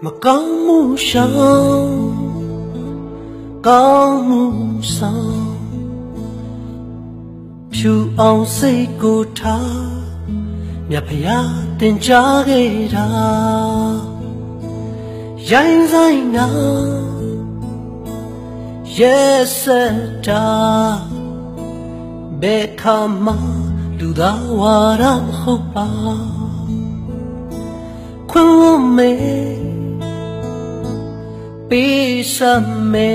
မကောင်းမှုရှောင်ကောင်းမှုဆောင်ဖြူအောင်စိတ်ကိုထားမြတ်ဖျားတင်ကြားခဲ့တာရိုင်းဆိုင်နာရဲ့စတာဘယ်ခါမှလူသားဝါရမဟုတ်ပါခွင့်ဝမေပေးစမေ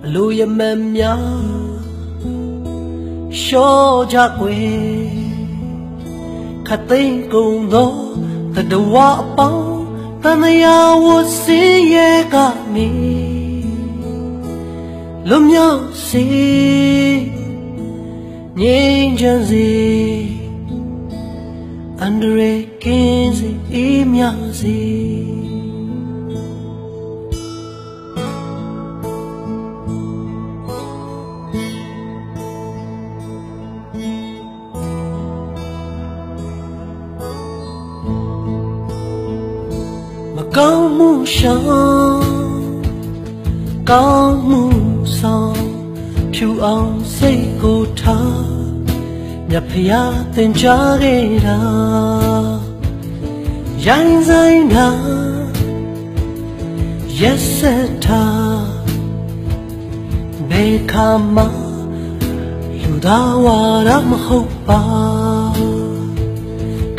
အလိုရမများရှော့ကြွယ်ခသိန်းကုန်သောတတဝအပေါင်းတန်ရာဝစင်းရဲ့ကနေလွတ်မြောက်စေငြိမ်းချမ်းစေအန္တရာယ်ကင်းစေအေးမြစေမကောင်းမှုရှောင်ကောင်းမှုဆောင်ဖြူအောင်စိတ်ကိုထားမြတ်ဖျားသင်ကြားခဲ့တာရိုင်းဆိုင်နာရက်စက်ထားဘယ်ခါမှလူသားဝါရမဟုတ်ပါ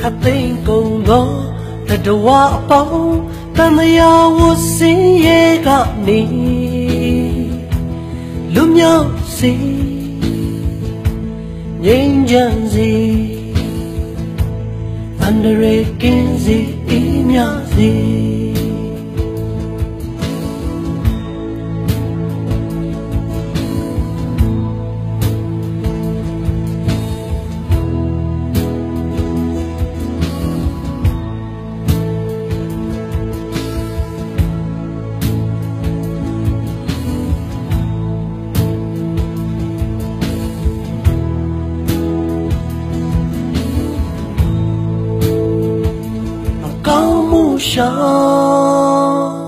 ခသိန်းကုန်သောတတဝအပေါင်းတန်ရာဝစင်းရဲ့ကနေလွတ်မြောက်စေငြိမ်းချမ်းစေအန္တရာယ်ကင်းစေအေးမြစေရှောင်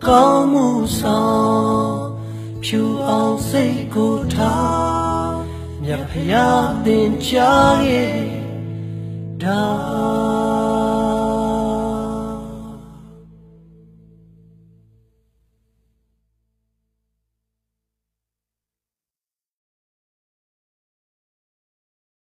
ကောင်းမှုဆောင်ဖြူအောင်စိတ်ကိုထားမြတ်ဖျားသင်ကြားရဲ့ဒါ